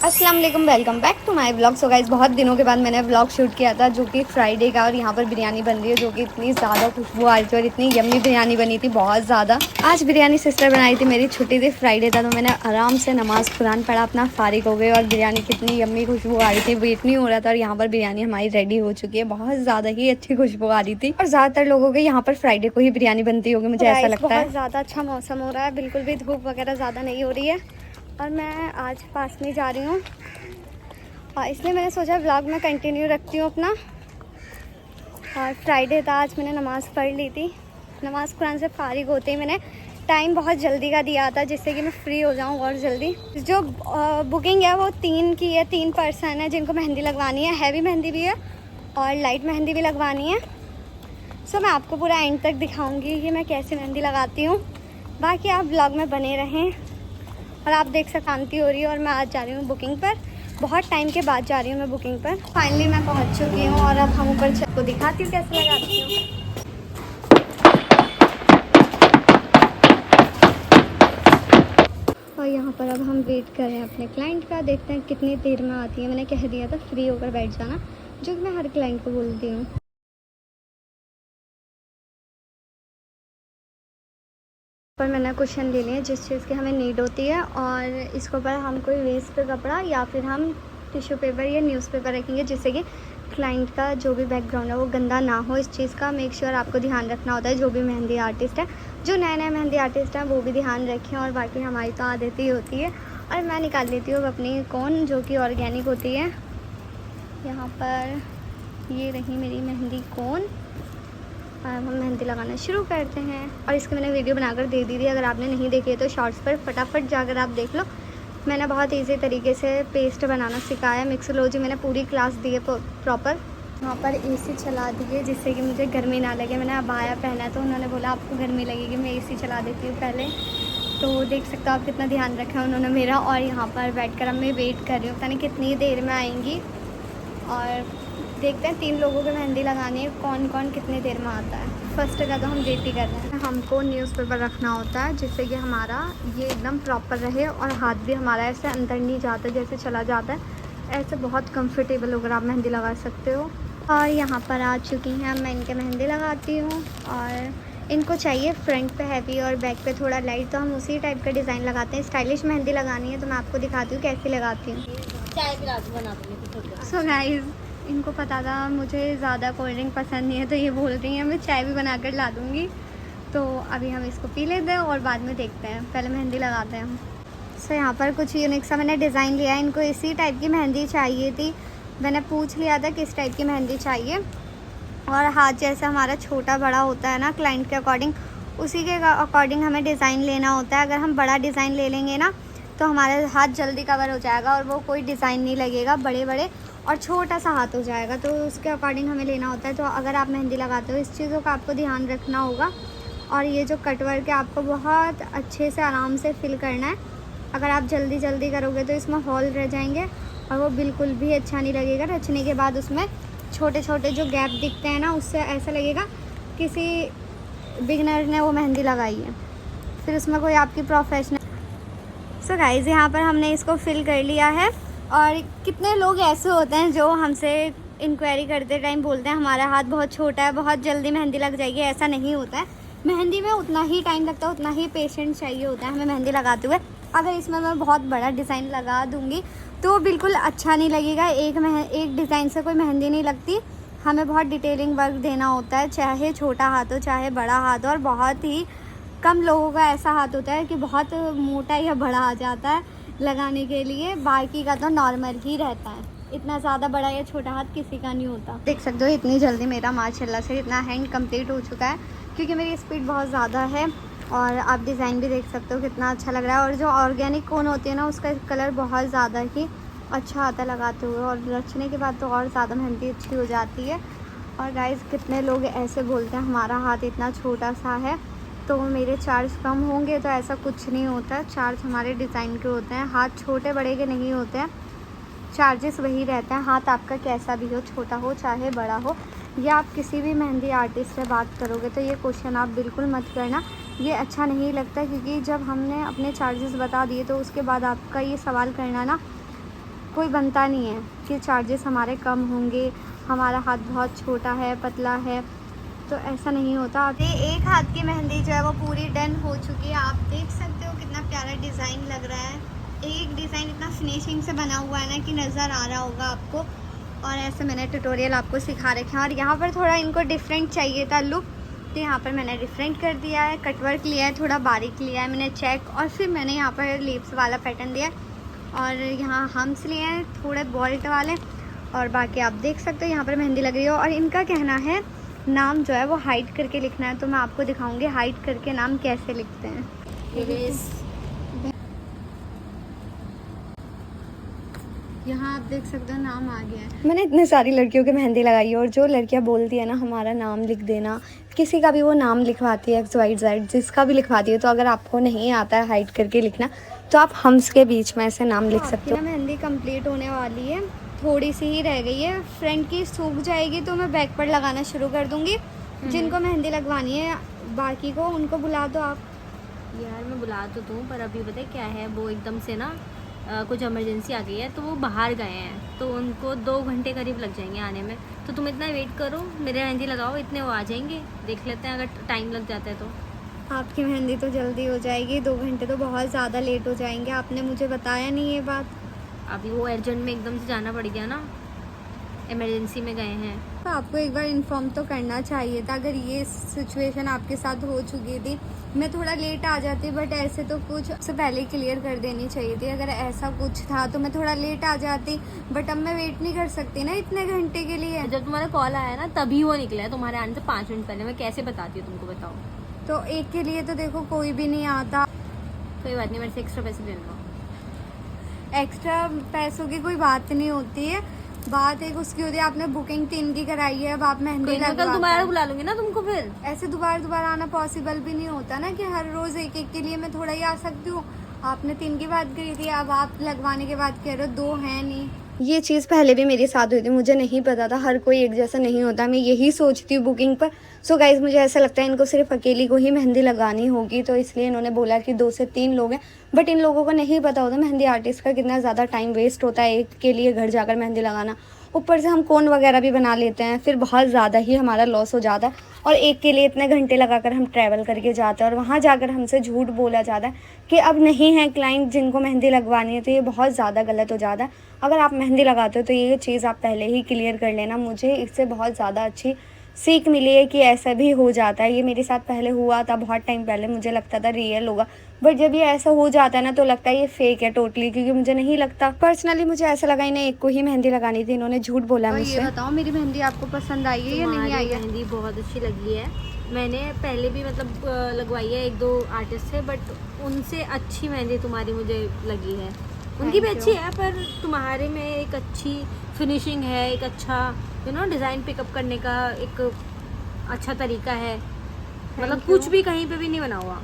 अस्सलाम वालेकुम, welcome back to my blog. So guys, बहुत दिनों के बाद मैंने व्लॉग शूट किया था जो कि फ्राइडे का, और यहाँ पर बिरयानी बन रही है जो कि इतनी ज़्यादा खुशबू आ रही थी और इतनी यम्मी बिरयानी बनी थी, बहुत ज़्यादा। आज बिरयानी सिस्टर बनाई थी, मेरी छुट्टी थी, फ्राइडे था, तो मैंने आराम से नमाज़ कुरान पढ़ा, अपना फारिग हो गए और बिरयानी की इतनी यम्मी खुशबू आ रही थी, वेट नहीं हो रहा था। और यहाँ पर बिरयानी हमारी रेडी हो चुकी है, बहुत ज़्यादा ही अच्छी खुशबू आ रही थी। और ज़्यादातर लोगों के यहाँ पर फ्राइडे को ही बिरयानी बनती होगी, मुझे ऐसा लगता है। बहुत ज़्यादा अच्छा मौसम हो रहा है, बिल्कुल भी धूप वगैरह ज़्यादा नहीं हो रही है, और मैं आज पास में जा रही हूँ, इसलिए मैंने सोचा व्लॉग में कंटिन्यू रखती हूँ अपना। और फ्राइडे था, आज मैंने नमाज़ पढ़ ली थी। नमाज़ कुरान से फारिग होते ही मैंने टाइम बहुत जल्दी का दिया था जिससे कि मैं फ्री हो जाऊँ और जल्दी। जो बुकिंग है वो 3 की है, 3 पर्सन है जिनको मेहंदी लगवानी है। हैवी मेहंदी भी है और लाइट मेहंदी भी लगवानी है। सो मैं आपको पूरा एंड तक दिखाऊँगी कि मैं कैसे मेहंदी लगाती हूँ। बाकी आप व्लॉग में बने रहें। और आप देख सकते शांति हो रही है और मैं आज जा रही हूँ बुकिंग पर। बहुत टाइम के बाद जा रही हूँ मैं बुकिंग पर। फाइनली मैं पहुँच चुकी हूँ और अब हम ऊपर छत को दिखाती हूँ कैसे लगाती हूँ। और यहाँ पर अब हम वेट कर रहे हैं अपने क्लाइंट का, देखते हैं कितनी देर में आती है। मैंने कह दिया था फ्री होकर बैठ जाना, जो कि मैं हर क्लाइंट को बोलती हूँ। पर मैंने क्वेश्चन ले लिए जिस चीज़ की हमें नीड होती है, और इसके ऊपर हम कोई वेस्ट कपड़ा या फिर हम टिश्यू पेपर या न्यूज़पेपर रखेंगे जिससे कि क्लाइंट का जो भी बैकग्राउंड है वो गंदा ना हो। इस चीज़ का मेक श्योर आपको ध्यान रखना होता है। जो भी मेहंदी आर्टिस्ट है, जो नए नए मेहंदी आर्टिस्ट हैं, वो भी ध्यान रखें। और बाकी हमारी तो आदत ही होती है। और मैं निकाल लेती हूँ अपनी कोन जो कि ऑर्गेनिक होती है। यहाँ पर ये रही मेरी मेहंदी कोन। अब हम मेहंदी लगाना शुरू करते हैं। और इसकी मैंने वीडियो बनाकर दे दी थी, अगर आपने नहीं देखी है तो शॉर्ट्स पर फटाफट जाकर आप देख लो। मैंने बहुत इजी तरीके से पेस्ट बनाना सिखाया। मिक्सोलॉजी मैंने पूरी क्लास दी है प्रॉपर। वहाँ पर एसी चला दिए जिससे कि मुझे गर्मी ना लगे। मैंने अबाया पहना है तो उन्होंने बोला आपको गर्मी लगेगी, मैं एसी चला देती हूँ पहले। तो देख सकते हो आप कितना ध्यान रखा है उन्होंने मेरा। और यहाँ पर बैठ कर अब मैं वेट कर रही हूँ, पता नहीं कितनी देर में आएंगी। और देखते हैं 3 लोगों की मेहंदी लगानी है, कौन कौन कितनी देर में आता है। फर्स्ट का तो हम वेट ही कर रहे हैं। हमको न्यूज़पेपर रखना होता है जिससे कि हमारा ये एकदम प्रॉपर रहे और हाथ भी हमारा ऐसे अंदर नहीं जाता, जैसे चला जाता है। ऐसे बहुत कंफर्टेबल होकर आप मेहंदी लगा सकते हो। और यहाँ पर आ चुकी हैं, मैं इनके मेहंदी लगाती हूँ। और इनको चाहिए फ्रंट पे हैवी और बैक पे थोड़ा लाइट, तो हम उसी टाइप का डिज़ाइन लगाते हैं। स्टाइलिश मेहंदी लगानी है तो मैं आपको दिखाती हूँ कैसी लगाती हूँ। चाय गिलास बना दूँगी। सो गाइस, इनको पता था मुझे ज़्यादा कोल्ड ड्रिंक पसंद नहीं है, तो ये बोल रही हैं मैं चाय भी बना कर ला दूँगी। तो अभी हम इसको पी लेते हैं और बाद में देखते हैं, पहले मेहंदी लगाते हैं हम। सो यहाँ पर कुछ यूनिक सा मैंने डिज़ाइन लिया है। इनको इसी टाइप की मेहंदी चाहिए थी। मैंने पूछ लिया था किस टाइप की मेहंदी चाहिए। और हाथ जैसे हमारा छोटा बड़ा होता है ना क्लाइंट के अकॉर्डिंग, उसी के अकॉर्डिंग हमें डिज़ाइन लेना होता है। अगर हम बड़ा डिज़ाइन ले लेंगे ना तो हमारे हाथ जल्दी कवर हो जाएगा और वो कोई डिज़ाइन नहीं लगेगा। बड़े बड़े और छोटा सा हाथ हो जाएगा, तो उसके अकॉर्डिंग हमें लेना होता है। तो अगर आप मेहंदी लगाते हो इस चीज़ों का आपको ध्यान रखना होगा। और ये जो कटवर्क है आपको बहुत अच्छे से आराम से फिल करना है। अगर आप जल्दी जल्दी करोगे तो इसमें हॉल रह जाएंगे और वो बिल्कुल भी अच्छा नहीं लगेगा। रचने के बाद उसमें छोटे छोटे जो गैप दिखते हैं ना, उससे ऐसा लगेगा किसी बिगनर ने वो मेहंदी लगाई है, फिर उसमें कोई आपकी प्रोफेशनल। सो गाइस, यहाँ पर हमने इसको फिल कर लिया है। और कितने लोग ऐसे होते हैं जो हमसे इंक्वायरी करते टाइम बोलते हैं हमारा हाथ बहुत छोटा है, बहुत जल्दी मेहंदी लग जाएगी। ऐसा नहीं होता है। मेहंदी में उतना ही टाइम लगता है, उतना ही पेशेंस चाहिए होता है हमें मेहंदी लगाते हुए। अगर इसमें मैं बहुत बड़ा डिज़ाइन लगा दूँगी तो बिल्कुल अच्छा नहीं लगेगा। एक डिज़ाइन से कोई मेहंदी नहीं लगती। हमें बहुत डिटेलिंग वर्क देना होता है, चाहे छोटा हाथ हो चाहे बड़ा हाथ हो। और बहुत ही कम लोगों का ऐसा हाथ होता है कि बहुत मोटा या बड़ा आ जाता है लगाने के लिए, बाकी का तो नॉर्मल ही रहता है। इतना ज़्यादा बड़ा या छोटा हाथ किसी का नहीं होता। देख सकते हो इतनी जल्दी मेरा माशाल्लाह से इतना हैंड कंप्लीट हो चुका है, क्योंकि मेरी स्पीड बहुत ज़्यादा है। और आप डिज़ाइन भी देख सकते हो कितना अच्छा लग रहा है। और जो ऑर्गेनिक कोन होती है ना, उसका कलर बहुत ज़्यादा ही अच्छा आता लगाते हुए, और रचने के बाद तो और ज़्यादा मेहंदी अच्छी हो जाती है। और गाइस, कितने लोग ऐसे बोलते हैं हमारा हाथ इतना छोटा सा है तो मेरे चार्ज कम होंगे, तो ऐसा कुछ नहीं होता। चार्ज हमारे डिज़ाइन के होते हैं, हाथ छोटे बड़े के नहीं होते हैं। चार्जेस वही रहते हैं, हाथ आपका कैसा भी हो, छोटा हो चाहे बड़ा हो। या आप किसी भी मेहंदी आर्टिस्ट से बात करोगे तो ये क्वेश्चन आप बिल्कुल मत करना, ये अच्छा नहीं लगता। क्योंकि जब हमने अपने चार्जेस बता दिए तो उसके बाद आपका ये सवाल करना ना कोई बनता नहीं है कि चार्जेस हमारे कम होंगे, हमारा हाथ बहुत छोटा है, पतला है, तो ऐसा नहीं होता। ये एक हाथ की मेहंदी जो है वो पूरी डन हो चुकी है। आप देख सकते हो कितना प्यारा डिज़ाइन लग रहा है। एक डिज़ाइन इतना फिनिशिंग से बना हुआ है ना कि नज़र आ रहा होगा आपको। और ऐसे मैंने ट्यूटोरियल आपको सिखा रखे हैं। और यहाँ पर थोड़ा इनको डिफरेंट चाहिए था लुक, तो यहाँ पर मैंने डिफरेंट कर दिया है। कटवर्क लिया है, थोड़ा बारीक लिया है मैंने चेक, और फिर मैंने यहाँ पर लीव्स वाला पैटर्न दिया है। और यहाँ हम्स लिए हैं थोड़े बॉल्ट वाले। और बाकी आप देख सकते हो यहाँ पर मेहंदी लग रही है। और इनका कहना है नाम जो है वो हाइड करके लिखना है, तो मैं आपको दिखाऊंगी हाइड करके नाम कैसे लिखते हैं। यहाँ आप देख सकते हो नाम आ गया है। मैंने इतनी सारी लड़कियों की मेहंदी लगाई है, और जो लड़कियाँ बोलती है ना हमारा नाम लिख देना, किसी का भी वो नाम लिखवाती है XYZ, जिसका भी लिखवाती है, तो अगर आपको नहीं आता है हाइड करके लिखना तो आप हम्स के बीच में ऐसे नाम लिख सकते हो। मेहंदी कंप्लीट होने वाली है, थोड़ी सी ही रह गई है। फ्रंट की सूख जाएगी तो मैं बैक पर लगाना शुरू कर दूँगी। जिनको मेहंदी लगवानी है बाकी को उनको बुला दो आप। यार मैं बुला तो दूँ, पर अभी पता है क्या है, वो एकदम से ना कुछ इमरजेंसी आ गई है, तो वो बाहर गए हैं, तो उनको 2 घंटे करीब लग जाएंगे आने में। तो तुम इतना वेट करो, मेरे मेहंदी लगाओ, इतने वो आ जाएंगे। देख लेते हैं अगर टाइम लग जाता है तो। आपकी मेहंदी तो जल्दी हो जाएगी, 2 घंटे तो बहुत ज़्यादा लेट हो जाएंगे। आपने मुझे बताया नहीं ये बात। अभी वो अर्जेंट में एकदम से जाना पड़ गया ना, इमरजेंसी में गए हैं। तो आपको एक बार इन्फॉर्म तो करना चाहिए था। अगर ये सिचुएशन आपके साथ हो चुकी थी, मैं थोड़ा लेट आ जाती, बट ऐसे तो कुछ से पहले क्लियर कर देनी चाहिए थी। अगर ऐसा कुछ था तो मैं थोड़ा लेट आ जाती, बट अब मैं वेट नहीं कर सकती ना इतने घंटे के लिए। जब तुम्हारा कॉल आया ना तभी वो निकला है, तुम्हारे आने से 5 मिनट पहले। मैं कैसे बताती हूँ तुमको, बताओ। तो एक के लिए तो देखो कोई भी नहीं आता। कोई बात नहीं, मेरे से एक्स्ट्रा पैसे ले लो। एक्स्ट्रा पैसों की कोई बात नहीं होती है, बात एक उसकी होती है। आपने बुकिंग 3 की कराई है, अब आप मेहंदी कल दोबारा बुला लूंगी ना तुमको। फिर ऐसे दोबारा आना पॉसिबल भी नहीं होता ना कि हर रोज एक के लिए मैं थोड़ा ही आ सकती हूँ। आपने 3 की बात करी थी, अब आप लगवाने के बाद कह रहे हो 2 हैं नहीं। ये चीज़ पहले भी मेरे साथ हुई थी, मुझे नहीं पता था। हर कोई एक जैसा नहीं होता, मैं यही सोचती हूँ बुकिंग पर। सो गाइज मुझे ऐसा लगता है इनको सिर्फ अकेली को ही मेहंदी लगानी होगी, तो इसलिए इन्होंने बोला कि 2 से 3 लोग हैं। बट इन लोगों को नहीं पता होता मेहंदी आर्टिस्ट का कितना ज़्यादा टाइम वेस्ट होता है एक के लिए घर जाकर मेहंदी लगाना। ऊपर से हम कोन वगैरह भी बना लेते हैं, फिर बहुत ज़्यादा ही हमारा लॉस हो जाता है। और एक के लिए इतने घंटे लगाकर हम ट्रैवल करके जाते हैं, और वहाँ जाकर हमसे झूठ बोला जाता है कि अब नहीं है क्लाइंट जिनको मेहंदी लगवानी है, तो ये बहुत ज़्यादा गलत हो जाता है। अगर आप मेहंदी लगाते हो तो ये चीज़ आप पहले ही क्लियर कर लेना। मुझे इससे बहुत ज़्यादा अच्छी सीख मिली है कि ऐसा भी हो जाता है। ये मेरे साथ पहले हुआ था, बहुत टाइम पहले मुझे लगता था रियल होगा, बट जब ये ऐसा हो जाता है ना तो लगता है ये फेक है टोटली, क्योंकि मुझे नहीं लगता। पर्सनली मुझे ऐसा लगा इन्हें एक को ही मेहंदी लगानी थी, इन्होंने झूठ बोला मुझसे। ये बताओ मेरी मेहंदी आपको पसंद आई है या नहीं आई है? मेहंदी बहुत अच्छी लगी है। मैंने पहले भी मतलब लगवाई है 1-2 आर्टिस्ट से, बट उनसे अच्छी मेहंदी तुम्हारी मुझे लगी है। उनकी भी अच्छी है, पर तुम्हारे में एक अच्छी फिनिशिंग है, एक अच्छा डिज़ाइन पिकअप करने का एक अच्छा तरीका है। मतलब कुछ भी कहीं पे भी नहीं बना हुआ।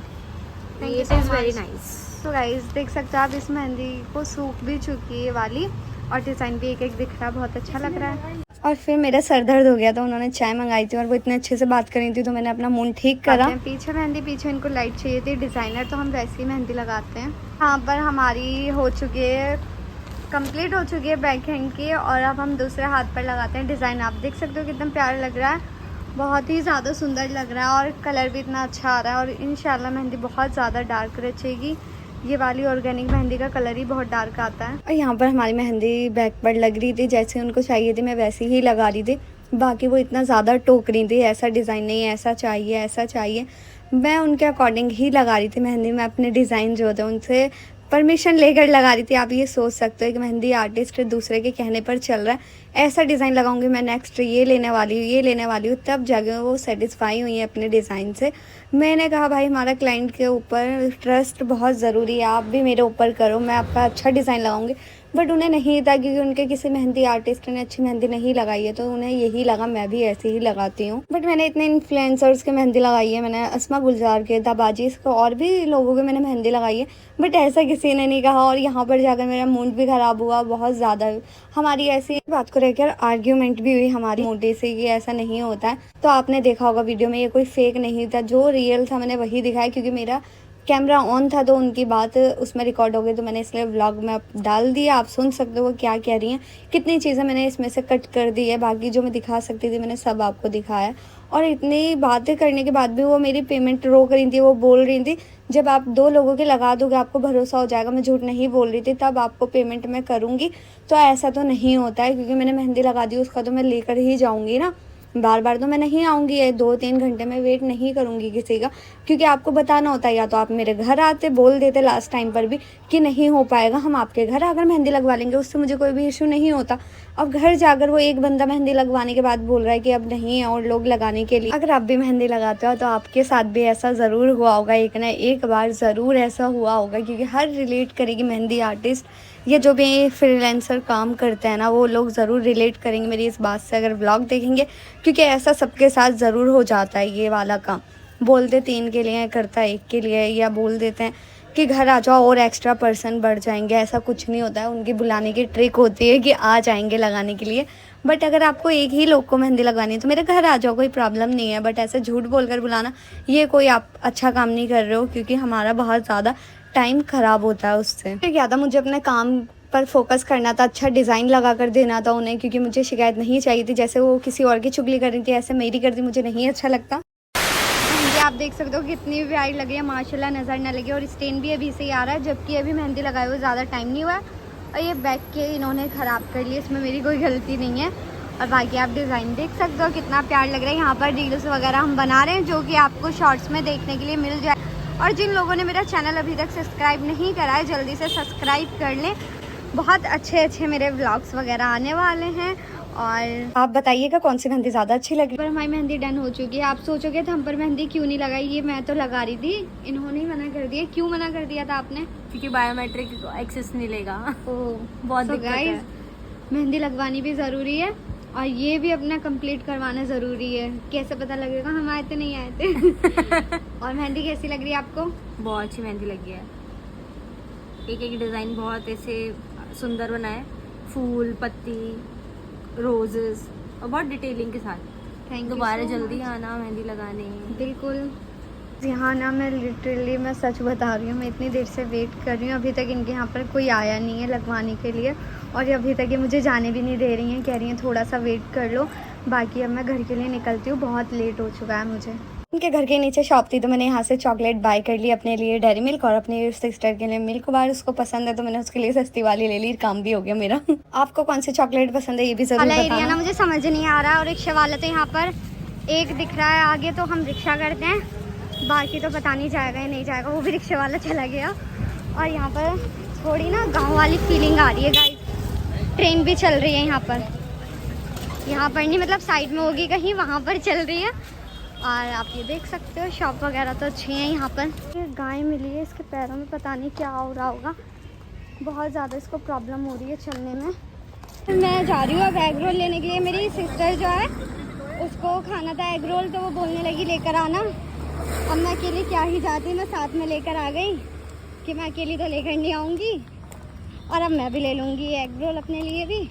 It is very nice. तो गाइस देख सकते हो आप, इस मेहंदी को सूख भी चुकी है वाली, और डिज़ाइन भी एक दिख रहा है, बहुत अच्छा लग रहा है। और फिर मेरा सर दर्द हो गया था, उन्होंने चाय मंगाई थी और वो इतने अच्छे से बात कर रही थी, तो मैंने अपना मूड ठीक करा। पीछे मेहंदी, पीछे इनको लाइट चाहिए थी डिज़ाइनर, तो हम वैसी मेहंदी लगाते हैं। यहाँ पर हमारी हो चुकी है, कंप्लीट हो चुकी है बैक हैंड की, और अब हम दूसरे हाथ पर लगाते हैं डिज़ाइन। आप देख सकते हो कितना प्यारा लग रहा है, बहुत ही ज़्यादा सुंदर लग रहा है, और कलर भी इतना अच्छा आ रहा है। और इंशाल्लाह मेहंदी बहुत ज़्यादा डार्क रचेगी। ये वाली ऑर्गेनिक मेहंदी का कलर ही बहुत डार्क आता है। और यहाँ पर हमारी मेहंदी बैक पर लग रही थी, जैसे उनको चाहिए थी मैं वैसे ही लगा रही थी। बाकी वो इतना ज़्यादा टोक रही थी, ऐसा डिज़ाइन नहीं, ऐसा चाहिए, ऐसा चाहिए। मैं उनके अकॉर्डिंग ही लगा रही थी मेहंदी। मैं अपने डिज़ाइन जो थे उनसे परमिशन लेकर लगा रही थी। आप ये सोच सकते हो कि मेहंदी आर्टिस्ट दूसरे के कहने पर चल रहा है, ऐसा डिज़ाइन लगाऊंगी मैं, नेक्स्ट ये लेने वाली हूँ, ये लेने वाली हूँ, तब जाके वो सेटिस्फाई हुई है अपने डिज़ाइन से। मैंने कहा भाई हमारा क्लाइंट के ऊपर ट्रस्ट बहुत ज़रूरी है, आप भी मेरे ऊपर करो, मैं आपका अच्छा डिज़ाइन लगाऊंगी। बट उन्हें नहीं था, क्योंकि उनके किसी मेहंदी आर्टिस्ट ने अच्छी मेहंदी नहीं लगाई है, तो उन्हें यही लगा मैं भी ऐसे ही लगाती हूँ। बट मैंने इतने इन्फ्लुएंसर्स के मेहंदी लगाई है, मैंने अस्मा गुलजार के, दाबाजी को, और भी लोगों के मैंने मेहंदी लगाई है, बट ऐसा किसी ने नहीं कहा। और यहाँ पर जाकर मेरा मूड भी ख़राब हुआ बहुत ज़्यादा। हमारी ऐसी बात को लेकर आर्ग्यूमेंट भी हुई हमारी मोटी से, कि ऐसा नहीं होता है। तो आपने देखा होगा वीडियो में, ये कोई फेक नहीं था, जो रियल था मैंने वही दिखाया, क्योंकि मेरा कैमरा ऑन था तो उनकी बात उसमें रिकॉर्ड हो गई, तो मैंने इसलिए व्लॉग में डाल दिया। आप सुन सकते हो वो क्या कह रही हैं। कितनी चीज़ें मैंने इसमें से कट कर दी है, बाकी जो मैं दिखा सकती थी मैंने सब आपको दिखाया। और इतनी बातें करने के बाद भी वो मेरी पेमेंट रोक रही थी। वो बोल रही थी जब आप 2 लोगों के लगा दोगे आपको भरोसा हो जाएगा, मैं झूठ नहीं बोल रही थी, तब आपको पेमेंट मैं करूँगी। तो ऐसा तो नहीं होता है, क्योंकि मैंने मेहंदी लगा दी उसका तो मैं लेकर ही जाऊँगी ना, बार बार तो मैं नहीं आऊँगी। ये 2-3 घंटे में वेट नहीं करूँगी किसी का, क्योंकि आपको बताना होता है। या तो आप मेरे घर आते, बोल देते लास्ट टाइम पर भी कि नहीं हो पाएगा, हम आपके घर आकर मेहंदी लगवा लेंगे, उससे मुझे कोई भी इशू नहीं होता। अब घर जाकर वो एक बंदा मेहंदी लगवाने के बाद बोल रहा है कि अब नहीं है और लोग लगाने के लिए। अगर आप भी मेहंदी लगाते हो तो आपके साथ भी ऐसा ज़रूर हुआ होगा, एक ना एक बार ज़रूर ऐसा हुआ होगा, क्योंकि हर रिलेट करेगी मेहंदी आर्टिस्ट, ये जो भी फ्रीलांसर काम करते हैं ना, वो लोग ज़रूर रिलेट करेंगे मेरी इस बात से अगर व्लॉग देखेंगे, क्योंकि ऐसा सबके साथ ज़रूर हो जाता है। ये वाला काम बोलते 3 के लिए करता 1 के लिए, या बोल देते हैं कि घर आ जाओ और एक्स्ट्रा पर्सन बढ़ जाएंगे, ऐसा कुछ नहीं होता है। उनकी बुलाने की ट्रिक होती है कि आ जाएंगे लगाने के लिए। बट अगर आपको एक ही लोग को मेहंदी लगानी है तो मेरे घर आ जाओ, कोई प्रॉब्लम नहीं है। बट ऐसे झूठ बोलकर बुलाना, ये कोई आप अच्छा काम नहीं कर रहे हो, क्योंकि हमारा बहुत ज़्यादा टाइम ख़राब होता है उससे। फिर क्या था, मुझे अपने काम पर फोकस करना था, अच्छा डिज़ाइन लगा कर देना था उन्हें, क्योंकि मुझे शिकायत नहीं चाहिए थी। जैसे वो किसी और की चुगली कर रही थी ऐसे मेरी कर दी, मुझे नहीं अच्छा लगता। मेहंदी आप देख सकते हो कितनी ब्राइट लग रही है, माशाल्लाह, नज़र ना लगे। और स्टेन भी अभी से ही आ रहा है, जबकि अभी मेहंदी लगाए हुए ज़्यादा टाइम नहीं हुआ है। और ये बैक के इन्होंने ख़राब कर लिया, इसमें मेरी कोई गलती नहीं है। और बाकी आप डिज़ाइन देख सकते हो कितना प्यार लग रहा है। यहाँ पर रील्स वगैरह हम बना रहे हैं, जो कि आपको शॉर्ट्स में देखने के लिए मिल जाए। और जिन लोगों ने मेरा चैनल अभी तक सब्सक्राइब नहीं करा है, जल्दी से सब्सक्राइब कर लें। बहुत अच्छे मेरे व्लॉग्स वगैरह आने वाले हैं। और आप बताइएगा कौन सी मेहंदी ज़्यादा अच्छी लगी। पर हमारी मेहंदी डन हो चुकी है। आप सोचोगे तो हम पर मेहंदी क्यों नहीं लगाई, ये मैं तो लगा रही थी, इन्होंने ही मना कर दिया। क्यों मना कर दिया था आपने? क्योंकि बायोमेट्रिक एक्सेस नहीं लेगा। बहुत दिक्कत है। मेहंदी लगवानी भी ज़रूरी है और ये भी अपना कंप्लीट करवाना ज़रूरी है। कैसे पता लगेगा हम आए थे नहीं आए थे। और मेहंदी कैसी लग रही है आपको? बहुत अच्छी मेहंदी लगी है। एक डिज़ाइन बहुत ऐसे सुंदर बना है, फूल, पत्ती, रोजेस और बहुत डिटेलिंग के साथ। थैंक दोबारा जल्दी आना मेहंदी लगाने। बिल्कुल। यहाँ ना मैं लिटरली मैं सच बता रही हूँ, मैं इतनी देर से वेट कर रही हूँ, अभी तक इनके यहाँ पर कोई आया नहीं है लगवाने के लिए। और अभी तक ये मुझे जाने भी नहीं दे रही हैं, कह रही हैं थोड़ा सा वेट कर लो। बाकी अब मैं घर के लिए निकलती हूँ, बहुत लेट हो चुका है मुझे। उनके घर के नीचे शॉप थी तो मैंने यहाँ से चॉकलेट बाय कर ली अपने लिए, डेयरी मिल्क, और अपनी सिस्टर के लिए मिल्क बार। उसको पसंद है तो मैंने उसके लिए सस्ती वाली ले ली, काम भी हो गया मेरा। आपको कौन सी चॉकलेट पसंद है ये भी जरूर बताना। ना मुझे समझ नहीं आ रहा। और रिक्शा वाला तो यहाँ पर एक दिख रहा है आगे, तो हम रिक्शा करते हैं, बाकी तो पता नहीं जाएगा या नहीं जाएगा। वो भी रिक्शा वाला चला गया। और यहाँ पर थोड़ी ना गाँव वाली फीलिंग आ रही है गाइस। ट्रेन भी चल रही है यहाँ पर नहीं, मतलब साइड में होगी कहीं, वहाँ पर चल रही है। और आप ये देख सकते हो शॉप वगैरह तो अच्छी हैं यहाँ पर। ये गाय मिली है, इसके पैरों में पता नहीं क्या हो रहा होगा, बहुत ज़्यादा इसको प्रॉब्लम हो रही है चलने में। मैं जा रही हूँ अब एग रोल लेने के लिए। मेरी सिस्टर जो है उसको खाना था एग रोल, तो वो बोलने लगी लेकर आना। अब मैं अकेली क्या ही जाती, मैं साथ में लेकर आ गई कि मैं अकेली तो लेकर नहीं आऊँगी। और अब मैं भी ले लूँगी एग रोल अपने लिए भी,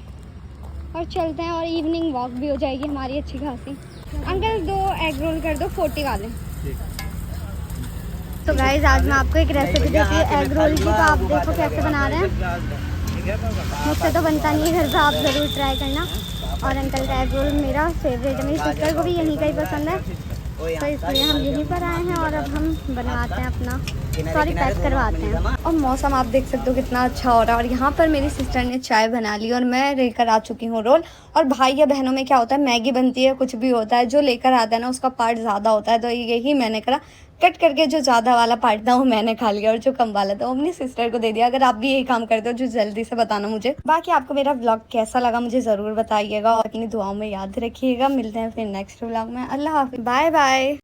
और चलते हैं। और इवनिंग वॉक भी हो जाएगी हमारी अच्छी खासी। अंकल 2 एग रोल कर दो 40 वाले। तो गाइस आज मैं आपको एक रेसिपी देती हूँ एग रोल की, तो आप देखो कैसे बना रहे हैं। मुझसे तो बनता नहीं है, घर पर आप ज़रूर ट्राई करना। और अंकल का एग रोल मेरा फेवरेट है, मेरी सिस्टर को भी यहीं का ही पसंद है, तो इसलिए हम यहीं पर आए हैं। और अब हम बनवाते हैं अपना, पैक करवाते हैं। और मौसम आप देख सकते हो कितना अच्छा हो रहा है। और यहाँ पर मेरी सिस्टर ने चाय बना ली और मैं लेकर आ चुकी हूँ रोल। और भाई या बहनों में क्या होता है, मैगी बनती है, कुछ भी होता है, जो लेकर आता है ना उसका पार्ट ज़्यादा होता है, तो यही मैंने करा, कट करके जो ज़्यादा वाला पार्ट था वो मैंने खा लिया, और जो कम वाला था वो अपनी सिस्टर को दे दिया। अगर आप भी यही काम करते हो जो जल्दी से बताना मुझे। बाकी आपको मेरा व्लॉग कैसा लगा मुझे ज़रूर बताइएगा, और अपनी दुआओं में याद रखिएगा। मिलते हैं फिर नेक्स्ट व्लॉग में। अल्लाह हाफिज़, बाय बाय।